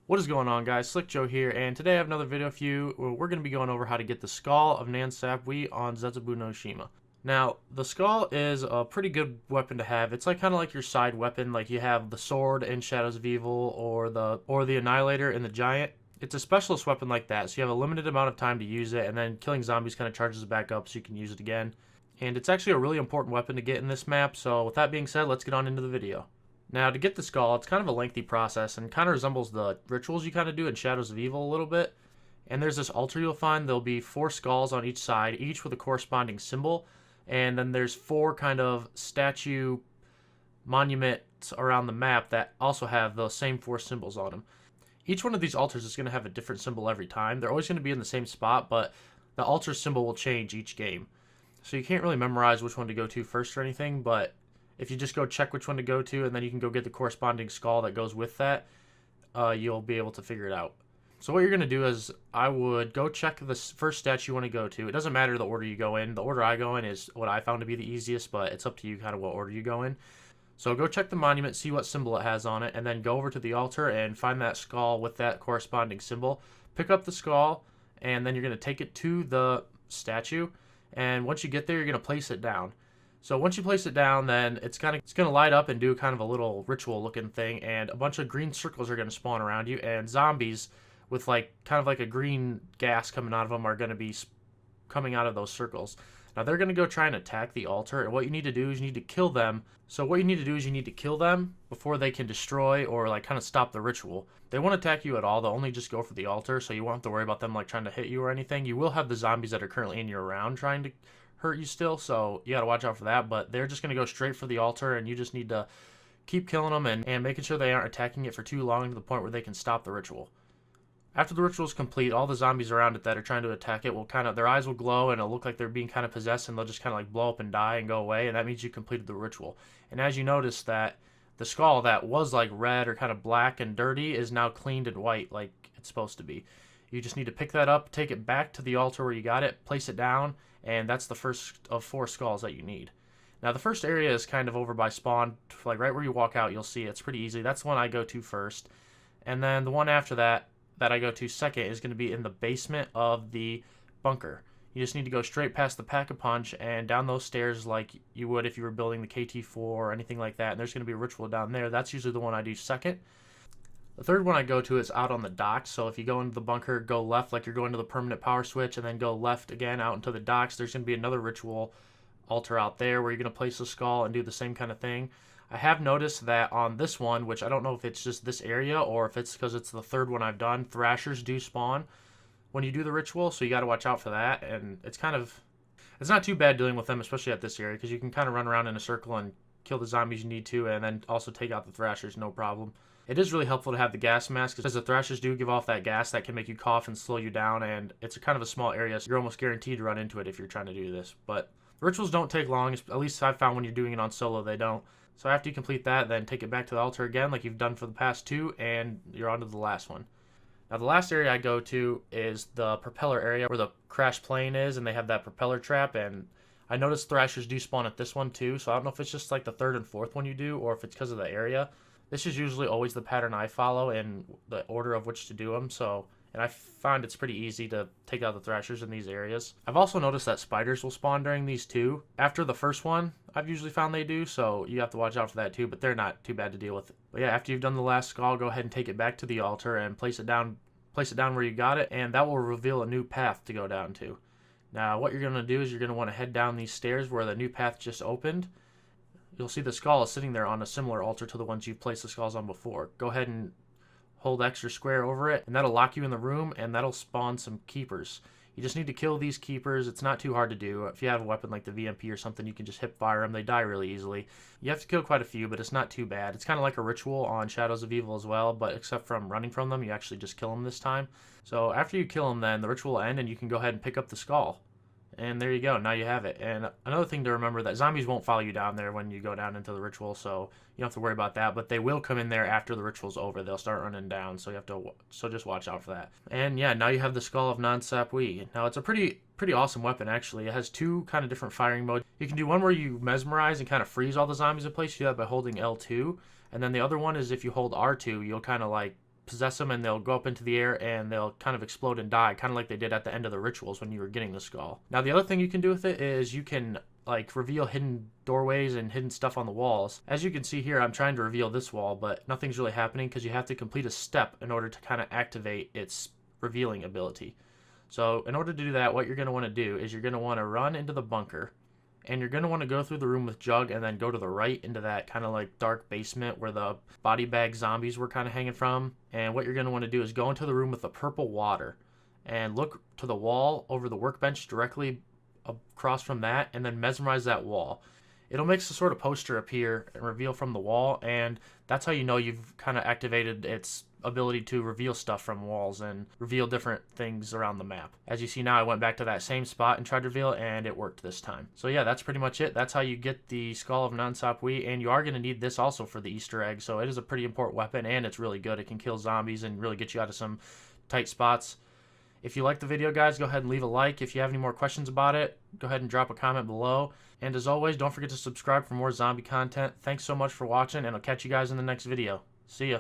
What is going on, guys? Slick Joe here, and today I have another video for you where we're going to be going over how to get the skull of Sapwe on Zetsubou no Shima. Now, the skull is a pretty good weapon to have. It's like kind of like your side weapon, like you have the sword in Shadows of Evil or the Annihilator in the Giant. It's a specialist weapon like that, so you have a limited amount of time to use it, and then killing zombies kind of charges it back up so you can use it again. And it's actually a really important weapon to get in this map, so with that being said, let's get on into the video. Now, to get the skull, it's kind of a lengthy process and kind of resembles the rituals you kind of do in Shadows of Evil a little bit. And there's this altar you'll find. There'll be 4 skulls on each side, each with a corresponding symbol. And then there's 4 kind of statue monuments around the map that also have the same 4 symbols on them. Each one of these altars is going to have a different symbol every time. They're always going to be in the same spot, but the altar symbol will change each game. So you can't really memorize which one to go to first or anything, but if you just go check which one to go to, and then you can go get the corresponding skull that goes with that, you'll be able to figure it out. So what you're going to do is, I would go check the first statue you want to go to. It doesn't matter the order you go in. The order I go in is what I found to be the easiest, but it's up to you kind of what order you go in. So go check the monument, see what symbol it has on it, and then go over to the altar and find that skull with that corresponding symbol. Pick up the skull, and then you're going to take it to the statue, and once you get there, you're going to place it down. So once you place it down, then it's going to light up and do kind of a little ritual looking thing, and a bunch of green circles are going to spawn around you, and zombies with like kind of like a green gas coming out of them are going to be coming out of those circles. Now they're going to go try and attack the altar, and what you need to do is you need to kill them. So what you need to do is you need to kill them before they can destroy or like kind of stop the ritual. They won't attack you at all. They'll only just go for the altar, so you won't have to worry about them like trying to hit you or anything. You will have the zombies that are currently in your round trying to hurt you still, so you got to watch out for that, but they're just going to go straight for the altar, and you just need to keep killing them and making sure they aren't attacking it for too long to the point where they can stop the ritual. After the ritual is complete, all the zombies around it that are trying to attack it will kind of, their eyes will glow and it'll look like they're being kind of possessed, and they'll just kind of like blow up and die and go away, and that means you completed the ritual. And as you notice, that the skull that was like red or kind of black and dirty is now cleaned and white like it's supposed to be. You just need to pick that up, take it back to the altar where you got it, place it down, and that's the first of 4 skulls that you need. Now the first area is kind of over by spawn, like right where you walk out, you'll see it's pretty easy. That's the one I go to first. And then the one after that I go to second is going to be in the basement of the bunker. You just need to go straight past the Pack-a-Punch and down those stairs like you would if you were building the KT4 or anything like that. And there's going to be a ritual down there. That's usually the one I do second. The third one I go to is out on the docks, so if you go into the bunker, go left like you're going to the permanent power switch, and then go left again out into the docks. There's going to be another ritual altar out there where you're going to place the skull and do the same kind of thing. I have noticed that on this one, which I don't know if it's just this area or if it's because it's the third one I've done, thrashers do spawn when you do the ritual, so you got to watch out for that, and it's not too bad dealing with them, especially at this area, because you can kind of run around in a circle and kill the zombies you need to, and then also take out the thrashers, no problem. It is really helpful to have the gas mask, because the thrashers do give off that gas that can make you cough and slow you down, and it's kind of a small area, so you're almost guaranteed to run into it if you're trying to do this. But the rituals don't take long, at least I've found when you're doing it on solo, they don't. So after you complete that, then take it back to the altar again like you've done for the past 2, and you're on to the last one. Now the last area I go to is the propeller area where the crash plane is, and they have that propeller trap, and I noticed thrashers do spawn at this one too, so I don't know if it's just like the 3rd and 4th one you do, or if it's because of the area. This is usually always the pattern I follow in the order of which to do them, and I find it's pretty easy to take out the thrashers in these areas. I've also noticed that spiders will spawn during these too. After the first one, I've usually found they do, so you have to watch out for that too, but they're not too bad to deal with. But yeah, after you've done the last skull, go ahead and take it back to the altar and place it down where you got it, and that will reveal a new path to go down to. Now, what you're going to do is you're going to want to head down these stairs where the new path just opened. You'll see the skull is sitting there on a similar altar to the ones you've placed the skulls on before. Go ahead and hold extra square over it, and that'll lock you in the room, and that'll spawn some keepers. You just need to kill these keepers. It's not too hard to do. If you have a weapon like the VMP or something, you can just hip fire them. They die really easily. You have to kill quite a few, but it's not too bad. It's kind of like a ritual on Shadows of Evil as well, but except from running from them, you actually just kill them this time. So after you kill them, then the ritual will end, and you can go ahead and pick up the skull. And there you go, now you have it. And another thing to remember, that zombies won't follow you down there when you go down into the ritual, so you don't have to worry about that. But they will come in there after the ritual's over. They'll start running down, so just watch out for that. And yeah, now you have the skull of Sapwe. Now it's a pretty awesome weapon, actually. It has 2 kind of different firing modes. You can do one where you mesmerize and kind of freeze all the zombies in place. You do that by holding L2. And then the other one is if you hold R2, you'll kind of like possess them and they'll go up into the air and they'll kind of explode and die, kind of like they did at the end of the rituals when you were getting the skull. Now the other thing you can do with it is you can like reveal hidden doorways and hidden stuff on the walls. As you can see here, I'm trying to reveal this wall, but nothing's really happening because you have to complete a step in order to kind of activate its revealing ability. So in order to do that, what you're going to want to do is you're going to want to run into the bunker, and you're going to want to go through the room with Jug and then go to the right into that kind of like dark basement where the body bag zombies were kind of hanging from. And what you're going to want to do is go into the room with the purple water and look to the wall over the workbench directly across from that, and then mesmerize that wall. It'll make some sort of poster appear and reveal from the wall, and that's how you know you've kind of activated its ability to reveal stuff from walls and reveal different things around the map. As you see now, I went back to that same spot and tried to reveal, and it worked this time. So yeah, that's pretty much it. That's how you get the Skull of Sapwe, and you are going to need this also for the Easter egg, so it is a pretty important weapon, and it's really good. It can kill zombies and really get you out of some tight spots. If you liked the video, guys, go ahead and leave a like. If you have any more questions about it, go ahead and drop a comment below. And as always, don't forget to subscribe for more zombie content. Thanks so much for watching, and I'll catch you guys in the next video. See ya.